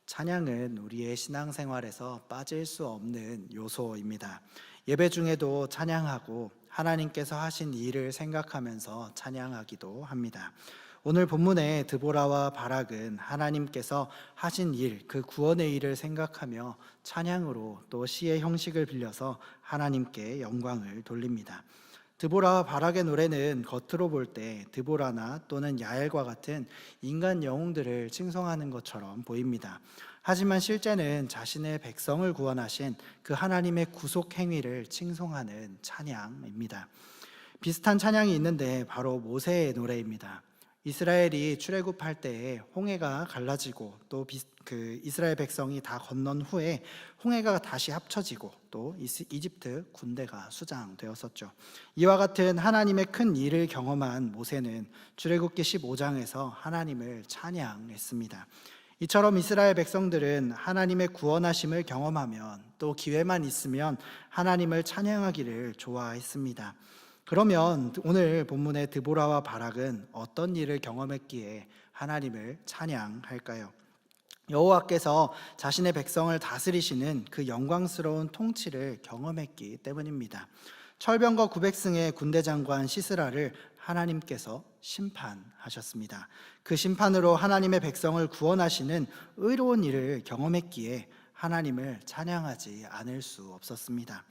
찬양은 우리의 신앙생활에서 빠질 수 없는 요소입니다. 예배 중에도 찬양하고 하나님께서 하신 일을 생각하면서 찬양하기도 합니다. 오늘 본문의 드보라와 바락은 하나님께서 하신 일, 그 구원의 일을 생각하며 찬양으로 또 시의 형식을 빌려서 하나님께 영광을 돌립니다. 드보라와 바락의 노래는 겉으로 볼 때 드보라나 또는 야엘과 같은 인간 영웅들을 칭송하는 것처럼 보입니다. 하지만 실제는 자신의 백성을 구원하신 그 하나님의 구속 행위를 칭송하는 찬양입니다. 비슷한 찬양이 있는데 바로 모세의 노래입니다. 이스라엘이 출애굽할 때에 홍해가 갈라지고 또 이스라엘 백성이 다 건넌 후에 홍해가 다시 합쳐지고 또 이집트 군대가 수장되었었죠. 이와 같은 하나님의 큰 일을 경험한 모세는 출애굽기 15장에서 하나님을 찬양했습니다. 이처럼 이스라엘 백성들은 하나님의 구원하심을 경험하면 또 기회만 있으면 하나님을 찬양하기를 좋아했습니다. 그러면 오늘 본문의 드보라와 바락은 어떤 일을 경험했기에 하나님을 찬양할까요? 여호와께서 자신의 백성을 다스리시는 그 영광스러운 통치를 경험했기 때문입니다. 철병거 900승의 군대 장관 시스라를 하나님께서 심판하셨습니다. 그 심판으로 하나님의 백성을 구원하시는 의로운 일을 경험했기에 하나님을 찬양하지 않을 수 없었습니다.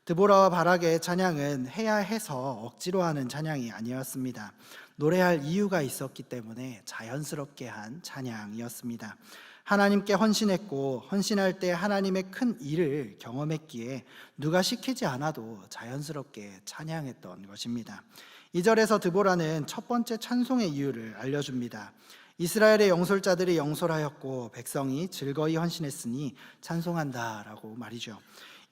드보라와 바락의 찬양은 해야 해서 억지로 하는 찬양이 아니었습니다. 노래할 이유가 있었기 때문에 자연스럽게 한 찬양이었습니다. 하나님께 헌신했고 헌신할 때 하나님의 큰 일을 경험했기에 누가 시키지 않아도 자연스럽게 찬양했던 것입니다. 2절에서 드보라는 첫 번째 찬송의 이유를 알려줍니다. 이스라엘의 영솔자들이 영솔하였고 백성이 즐거이 헌신했으니 찬송한다라고 말이죠.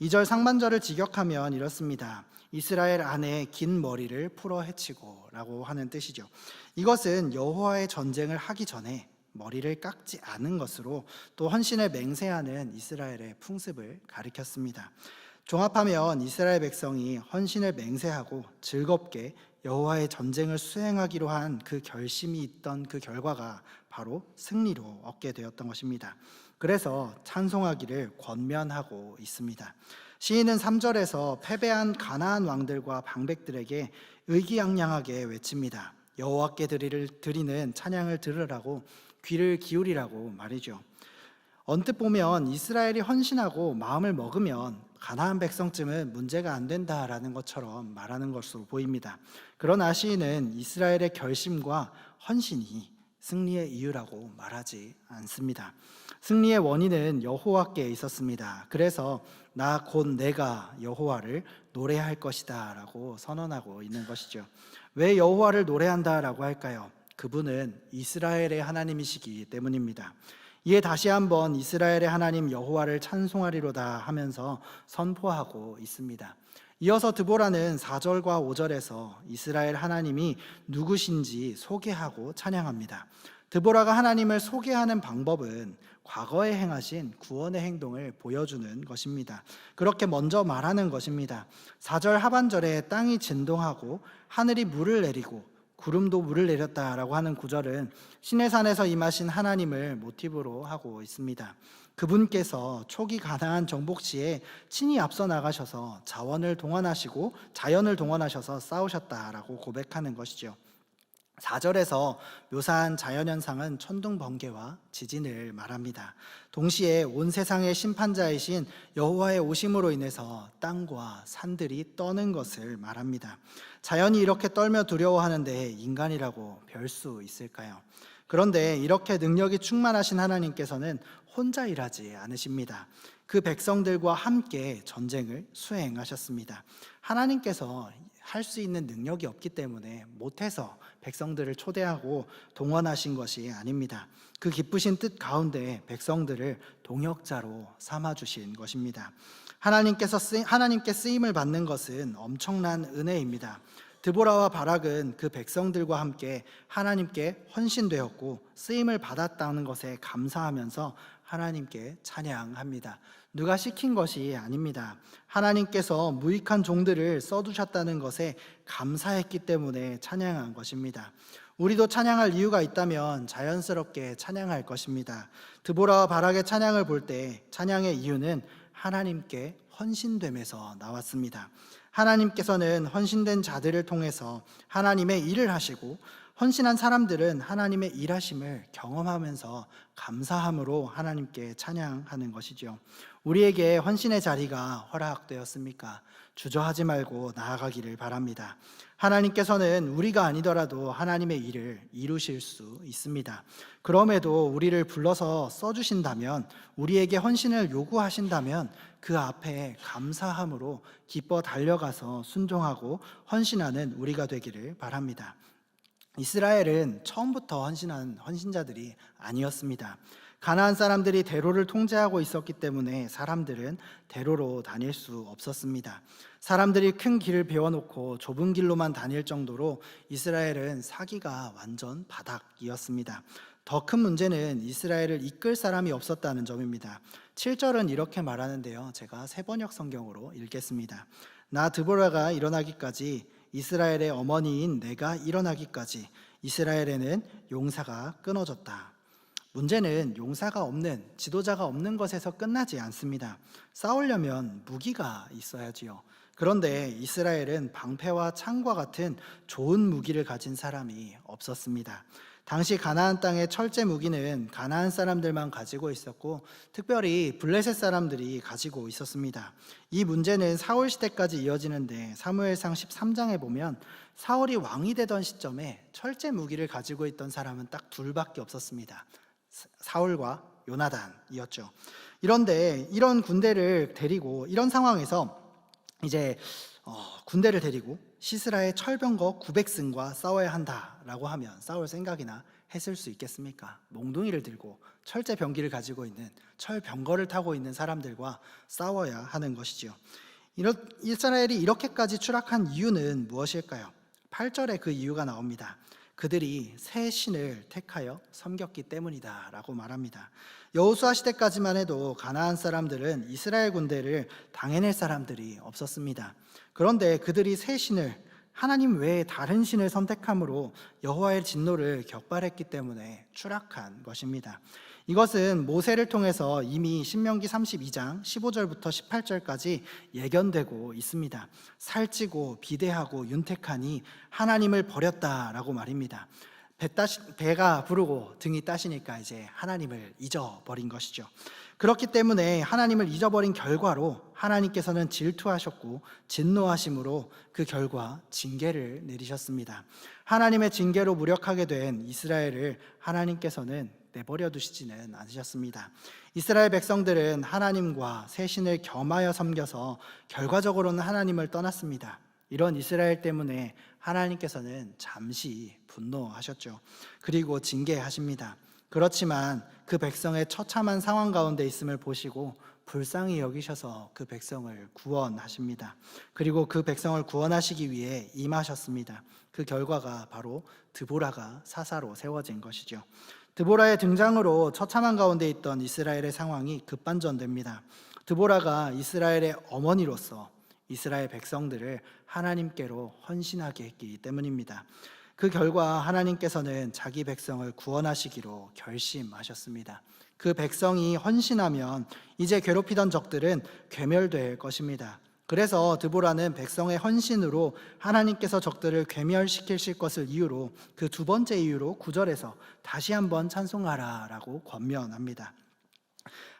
2절 상반절을 직역하면 이렇습니다. 이스라엘 안에 긴 머리를 풀어 헤치고 라고 하는 뜻이죠. 이것은 여호와의 전쟁을 하기 전에 머리를 깎지 않은 것으로 또 헌신을 맹세하는 이스라엘의 풍습을 가리켰습니다. 종합하면 이스라엘 백성이 헌신을 맹세하고 즐겁게 여호와의 전쟁을 수행하기로 한 그 결심이 있던 그 결과가 바로 승리로 얻게 되었던 것입니다. 그래서 찬송하기를 권면하고 있습니다. 시인은 3절에서 패배한 가나안 왕들과 방백들에게 의기양양하게 외칩니다. 여호와께 드리는 찬양을 들으라고 귀를 기울이라고 말이죠. 언뜻 보면 이스라엘이 헌신하고 마음을 먹으면 가나안 백성쯤은 문제가 안 된다라는 것처럼 말하는 것으로 보입니다. 그러나 시인은 이스라엘의 결심과 헌신이 승리의 이유라고 말하지 않습니다. 승리의 원인은 여호와께 있었습니다. 그래서 나 곧 내가 여호와를 노래할 것이다 라고 선언하고 있는 것이죠. 왜 여호와를 노래한다라고 할까요? 그분은 이스라엘의 하나님이시기 때문입니다. 이에 다시 한번 이스라엘의 하나님 여호와를 찬송하리로다 하면서 선포하고 있습니다. 이어서 드보라는 4절과 5절에서 이스라엘 하나님이 누구신지 소개하고 찬양합니다. 드보라가 하나님을 소개하는 방법은 과거에 행하신 구원의 행동을 보여주는 것입니다. 그렇게 먼저 말하는 것입니다. 4절 하반절에 땅이 진동하고 하늘이 물을 내리고 구름도 물을 내렸다라고 하는 구절은 시내산에서 임하신 하나님을 모티브로 하고 있습니다. 그분께서 초기 가나안 정복 시에 친히 앞서 나가셔서 자연을 동원하셔서 싸우셨다라고 고백하는 것이죠. 4절에서 묘사한 자연현상은 천둥 번개와 지진을 말합니다. 동시에 온 세상의 심판자이신 여호와의 오심으로 인해서 땅과 산들이 떠는 것을 말합니다. 자연이 이렇게 떨며 두려워하는데 인간이라고 별 수 있을까요? 그런데 이렇게 능력이 충만하신 하나님께서는 혼자 일하지 않으십니다. 그 백성들과 함께 전쟁을 수행하셨습니다. 하나님께서 할 수 있는 능력이 없기 때문에 못해서 백성들을 초대하고 동원하신 것이 아닙니다. 그 기쁘신 뜻 가운데 백성들을 동역자로 삼아주신 것입니다. 하나님께 쓰임을 받는 것은 엄청난 은혜입니다. 드보라와 바락은 그 백성들과 함께 하나님께 헌신되었고 쓰임을 받았다는 것에 감사하면서 하나님께 찬양합니다. 누가 시킨 것이 아닙니다. 하나님께서 무익한 종들을 써두셨다는 것에 감사했기 때문에 찬양한 것입니다. 우리도 찬양할 이유가 있다면 자연스럽게 찬양할 것입니다. 드보라와 바락의 찬양을 볼 때 찬양의 이유는 하나님께 헌신됨에서 나왔습니다. 하나님께서는 헌신된 자들을 통해서 하나님의 일을 하시고 헌신한 사람들은 하나님의 일하심을 경험하면서 감사함으로 하나님께 찬양하는 것이죠. 우리에게 헌신의 자리가 허락되었습니까? 주저하지 말고 나아가기를 바랍니다. 하나님께서는 우리가 아니더라도 하나님의 일을 이루실 수 있습니다. 그럼에도 우리를 불러서 써주신다면, 우리에게 헌신을 요구하신다면 그 앞에 감사함으로 기뻐 달려가서 순종하고 헌신하는 우리가 되기를 바랍니다. 이스라엘은 처음부터 헌신한 헌신자들이 아니었습니다. 가나안 사람들이 대로를 통제하고 있었기 때문에 사람들은 대로로 다닐 수 없었습니다. 사람들이 큰 길을 베어놓고 좁은 길로만 다닐 정도로 이스라엘은 사기가 완전 바닥이었습니다. 더 큰 문제는 이스라엘을 이끌 사람이 없었다는 점입니다. 7절은 이렇게 말하는데요, 제가 세번역 성경으로 읽겠습니다. 나 드보라가 일어나기까지, 이스라엘의 어머니인 내가 일어나기까지 이스라엘에는 용사가 끊어졌다. 문제는 용사가 없는, 지도자가 없는 것에서 끝나지 않습니다. 싸우려면 무기가 있어야지요. 그런데 이스라엘은 방패와 창과 같은 좋은 무기를 가진 사람이 없었습니다. 당시 가나안 땅의 철제 무기는 가나안 사람들만 가지고 있었고 특별히 블레셋 사람들이 가지고 있었습니다. 이 문제는 사울 시대까지 이어지는데 사무엘상 13장에 보면 사울이 왕이 되던 시점에 철제 무기를 가지고 있던 사람은 딱 둘밖에 없었습니다. 사울과 요나단이었죠. 이런데 이런 군대를 데리고, 이런 상황에서 이제 군대를 데리고 시스라의 철병거 900승과 싸워야 한다라고 하면 싸울 생각이나 했을 수 있겠습니까? 몽둥이를 들고 철제 병기를 가지고 있는, 철병거를 타고 있는 사람들과 싸워야 하는 것이죠. 이스라엘이 이렇게까지 추락한 이유는 무엇일까요? 8절에 그 이유가 나옵니다. 그들이 새 신을 택하여 섬겼기 때문이다 라고 말합니다. 여호수아 시대까지만 해도 가나안 사람들은 이스라엘 군대를 당해낼 사람들이 없었습니다. 그런데 그들이 새 신을, 하나님 외에 다른 신을 선택함으로 여호와의 진노를 격발했기 때문에 추락한 것입니다. 이것은 모세를 통해서 이미 신명기 32장 15절부터 18절까지 예견되고 있습니다. 살찌고 비대하고 윤택하니 하나님을 버렸다라고 말입니다. 배가 부르고 등이 따시니까 이제 하나님을 잊어버린 것이죠. 그렇기 때문에 하나님을 잊어버린 결과로 하나님께서는 질투하셨고 진노하심으로 그 결과 징계를 내리셨습니다. 하나님의 징계로 무력하게 된 이스라엘을 하나님께서는 내버려 두시지는 않으셨습니다. 이스라엘 백성들은 하나님과 새 신을 겸하여 섬겨서 결과적으로는 하나님을 떠났습니다. 이런 이스라엘 때문에 하나님께서는 잠시 분노하셨죠. 그리고 징계하십니다. 그렇지만 그 백성의 처참한 상황 가운데 있음을 보시고 불쌍히 여기셔서 그 백성을 구원하십니다. 그리고 그 백성을 구원하시기 위해 임하셨습니다. 그 결과가 바로 드보라가 사사로 세워진 것이죠. 드보라의 등장으로 처참한 가운데 있던 이스라엘의 상황이 급반전됩니다. 드보라가 이스라엘의 어머니로서 이스라엘 백성들을 하나님께로 헌신하게 했기 때문입니다. 그 결과 하나님께서는 자기 백성을 구원하시기로 결심하셨습니다. 그 백성이 헌신하면 이제 괴롭히던 적들은 괴멸될 것입니다. 그래서 드보라는 백성의 헌신으로 하나님께서 적들을 괴멸시키실 것을 이유로, 그 두 번째 이유로 9절에서 다시 한번 찬송하라 라고 권면합니다.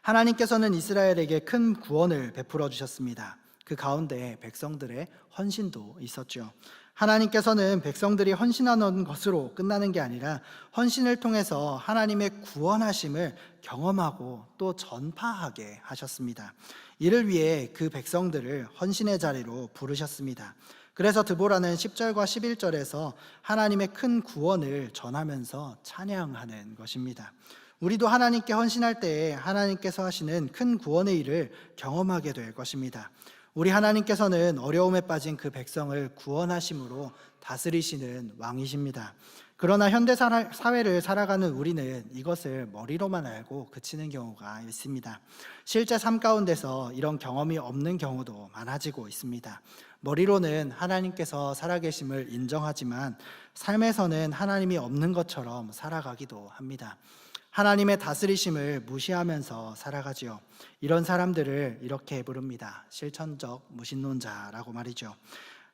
하나님께서는 이스라엘에게 큰 구원을 베풀어 주셨습니다. 그 가운데 백성들의 헌신도 있었죠. 하나님께서는 백성들이 헌신하는 것으로 끝나는 게 아니라 헌신을 통해서 하나님의 구원하심을 경험하고 또 전파하게 하셨습니다. 이를 위해 그 백성들을 헌신의 자리로 부르셨습니다. 그래서 드보라는 10절과 11절에서 하나님의 큰 구원을 전하면서 찬양하는 것입니다. 우리도 하나님께 헌신할 때에 하나님께서 하시는 큰 구원의 일을 경험하게 될 것입니다. 우리 하나님께서는 어려움에 빠진 그 백성을 구원하심으로 다스리시는 왕이십니다. 그러나 현대 사회를 살아가는 우리는 이것을 머리로만 알고 그치는 경우가 있습니다. 실제 삶 가운데서 이런 경험이 없는 경우도 많아지고 있습니다. 머리로는 하나님께서 살아계심을 인정하지만 삶에서는 하나님이 없는 것처럼 살아가기도 합니다. 하나님의 다스리심을 무시하면서 살아가지요. 이런 사람들을 이렇게 부릅니다. 실천적 무신론자라고 말이죠.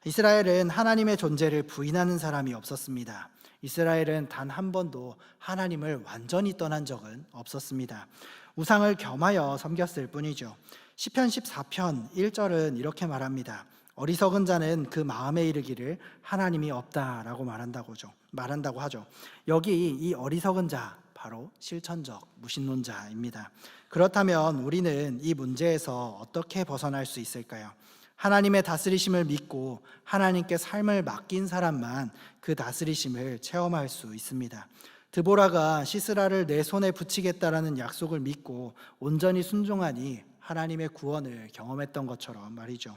이스라엘은 하나님의 존재를 부인하는 사람이 없었습니다. 이스라엘은 단 한 번도 하나님을 완전히 떠난 적은 없었습니다. 우상을 겸하여 섬겼을 뿐이죠. 시편 14편 1절은 이렇게 말합니다. 어리석은 자는 그 마음에 이르기를 하나님이 없다라고 말한다고 하죠. 여기 이 어리석은 자 바로 실천적 무신론자입니다. 그렇다면 우리는 이 문제에서 어떻게 벗어날 수 있을까요? 하나님의 다스리심을 믿고 하나님께 삶을 맡긴 사람만 그 다스리심을 체험할 수 있습니다. 드보라가 시스라를 내 손에 붙이겠다라는 약속을 믿고 온전히 순종하니 하나님의 구원을 경험했던 것처럼 말이죠.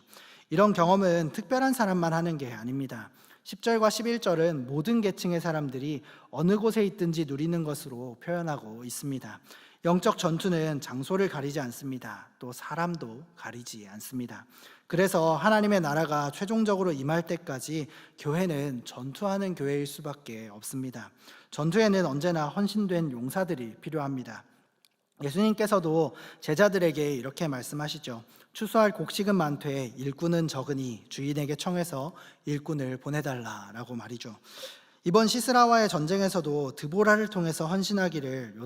이런 경험은 특별한 사람만 하는 게 아닙니다. 10절과 11절은 모든 계층의 사람들이 어느 곳에 있든지 누리는 것으로 표현하고 있습니다. 영적 전투는 장소를 가리지 않습니다. 또 사람도 가리지 않습니다. 그래서 하나님의 나라가 최종적으로 임할 때까지 교회는 전투하는 교회일 수밖에 없습니다. 전투에는 언제나 헌신된 용사들이 필요합니다. 예수님께서도 제자들에게 이렇게 말씀하시죠. 추수할 곡식은 많되 일꾼은 적으니 주인에게 청해서 일꾼을 보내달라라고 말이죠. 이번 시스라와의 전쟁에서도 드보라를 통해서 헌신하기를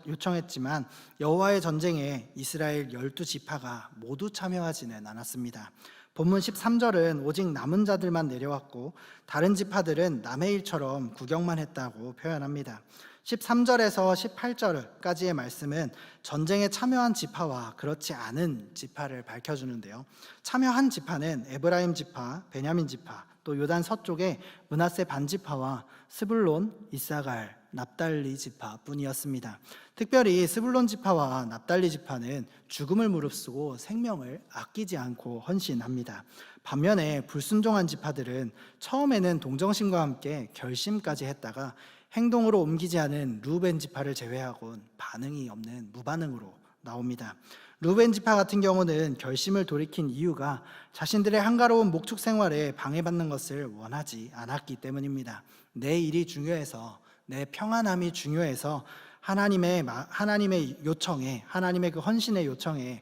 요청했지만 여호와의 전쟁에 이스라엘 12지파가 모두 참여하지는 않았습니다. 본문 13절은 오직 남은 자들만 내려왔고 다른 지파들은 남의 일처럼 구경만 했다고 표현합니다. 13절에서 18절까지의 말씀은 전쟁에 참여한 지파와 그렇지 않은 지파를 밝혀주는데요. 참여한 지파는 에브라임 지파, 베냐민 지파, 또 요단 서쪽의 므낫세 반지파와 스불론, 이사갈, 납달리 지파뿐이었습니다. 특별히 스불론 지파와 납달리 지파는 죽음을 무릅쓰고 생명을 아끼지 않고 헌신합니다. 반면에 불순종한 지파들은 처음에는 동정심과 함께 결심까지 했다가 행동으로 옮기지 않은 루벤 지파를 제외하고는 반응이 없는 무반응으로 나옵니다. 루벤 지파 같은 경우는 결심을 돌이킨 이유가 자신들의 한가로운 목축 생활에 방해받는 것을 원하지 않았기 때문입니다. 내 일이 중요해서, 내 평안함이 중요해서 하나님의 요청에, 하나님의 그 헌신의 요청에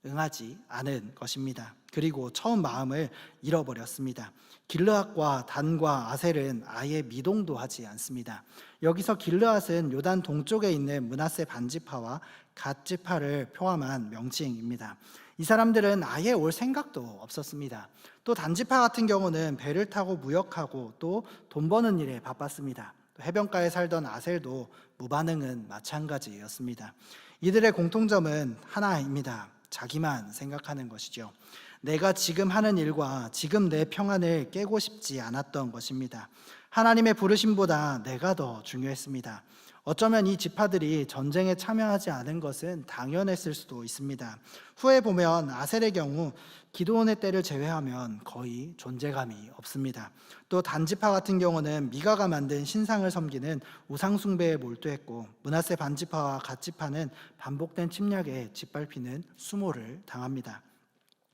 응하지 않은 것입니다. 그리고 처음 마음을 잃어버렸습니다. 길르앗과 단과 아셀은 아예 미동도 하지 않습니다. 여기서 길르앗은 요단 동쪽에 있는 므낫세 반지파와 갓지파를 포함한 명칭입니다. 이 사람들은 아예 올 생각도 없었습니다. 또 단지파 같은 경우는 배를 타고 무역하고 또 돈 버는 일에 바빴습니다. 또 해변가에 살던 아셀도 무반응은 마찬가지였습니다. 이들의 공통점은 하나입니다. 자기만 생각하는 것이죠. 내가 지금 하는 일과 지금 내 평안을 깨고 싶지 않았던 것입니다. 하나님의 부르심보다 내가 더 중요했습니다. 어쩌면 이 지파들이 전쟁에 참여하지 않은 것은 당연했을 수도 있습니다. 후에 보면 아셀의 경우 기드온의 때를 제외하면 거의 존재감이 없습니다. 또 단지파 같은 경우는 미가가 만든 신상을 섬기는 우상숭배에 몰두했고 므낫세 반지파와 갓지파는 반복된 침략에 짓밟히는 수모를 당합니다.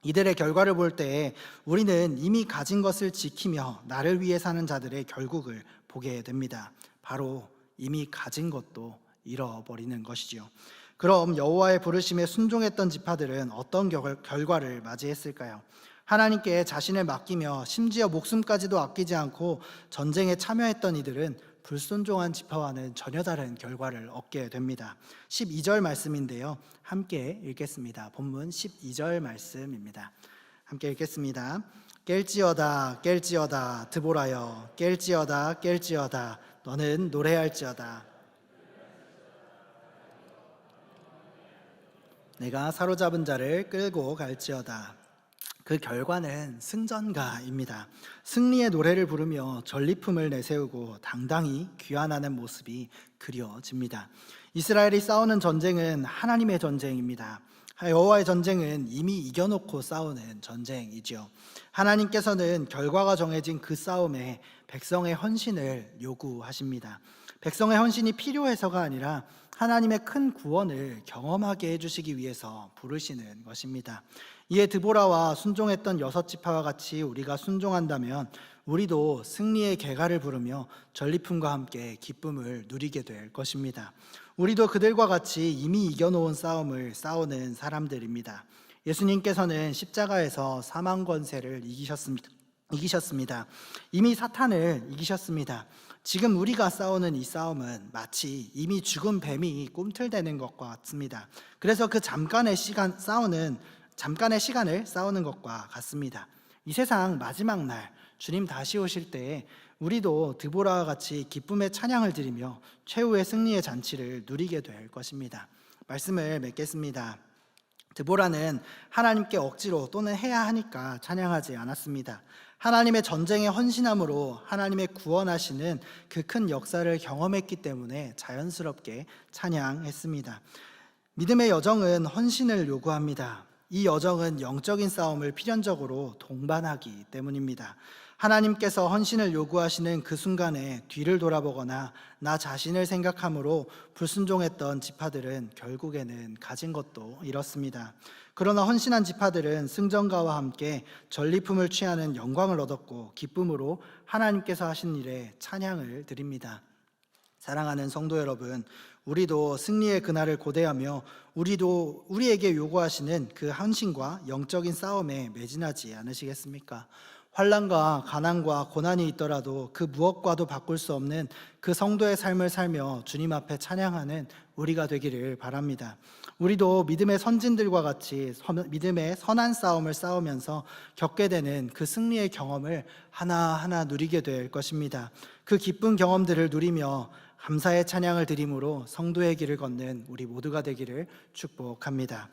이들의 결과를 볼 때 우리는 이미 가진 것을 지키며 나를 위해 사는 자들의 결국을 보게 됩니다. 바로 이미 가진 것도 잃어버리는 것이지요. 그럼 여호와의 부르심에 순종했던 지파들은 어떤 결과를 맞이했을까요? 하나님께 자신을 맡기며 심지어 목숨까지도 아끼지 않고 전쟁에 참여했던 이들은 불순종한 지파와는 전혀 다른 결과를 얻게 됩니다. 12절 말씀인데요. 함께 읽겠습니다. 본문 12절 말씀입니다. 함께 읽겠습니다. 깰지어다 깰지어다 드보라여 깰지어다 깰지어다 너는 노래할지어다 내가 사로잡은 자를 끌고 갈지어다. 그 결과는 승전가입니다. 승리의 노래를 부르며 전리품을 내세우고 당당히 귀환하는 모습이 그려집니다. 이스라엘이 싸우는 전쟁은 하나님의 전쟁입니다. 여호와의 전쟁은 이미 이겨놓고 싸우는 전쟁이죠. 하나님께서는 결과가 정해진 그 싸움에 백성의 헌신을 요구하십니다. 백성의 헌신이 필요해서가 아니라 하나님의 큰 구원을 경험하게 해주시기 위해서 부르시는 것입니다. 이에 드보라와 순종했던 6지파와 같이 우리가 순종한다면 우리도 승리의 개가를 부르며 전리품과 함께 기쁨을 누리게 될 것입니다. 우리도 그들과 같이 이미 이겨놓은 싸움을 싸우는 사람들입니다. 예수님께서는 십자가에서 사망 권세를 이기셨습니다. 이미 사탄을 이기셨습니다. 지금 우리가 싸우는 이 싸움은 마치 이미 죽은 뱀이 꿈틀대는 것과 같습니다. 그래서 그 잠깐의 시간을 싸우는 것과 같습니다. 이 세상 마지막 날 주님 다시 오실 때에 우리도 드보라와 같이 기쁨의 찬양을 드리며 최후의 승리의 잔치를 누리게 될 것입니다. 말씀을 맺겠습니다. 드보라는 하나님께 억지로 또는 해야 하니까 찬양하지 않았습니다. 하나님의 전쟁에 헌신함으로 하나님의 구원하시는 그 큰 역사를 경험했기 때문에 자연스럽게 찬양했습니다. 믿음의 여정은 헌신을 요구합니다. 이 여정은 영적인 싸움을 필연적으로 동반하기 때문입니다. 하나님께서 헌신을 요구하시는 그 순간에 뒤를 돌아보거나 나 자신을 생각함으로 불순종했던 지파들은 결국에는 가진 것도 잃었습니다. 그러나 헌신한 지파들은 승전가와 함께 전리품을 취하는 영광을 얻었고 기쁨으로 하나님께서 하신 일에 찬양을 드립니다. 사랑하는 성도 여러분, 우리도 승리의 그날을 고대하며 우리에게 요구하시는 그 헌신과 영적인 싸움에 매진하지 않으시겠습니까? 환난과 가난과 고난이 있더라도 그 무엇과도 바꿀 수 없는 그 성도의 삶을 살며 주님 앞에 찬양하는 우리가 되기를 바랍니다. 우리도 믿음의 선진들과 같이 믿음의 선한 싸움을 싸우면서 겪게 되는 그 승리의 경험을 하나하나 누리게 될 것입니다. 그 기쁜 경험들을 누리며 감사의 찬양을 드림으로 성도의 길을 걷는 우리 모두가 되기를 축복합니다.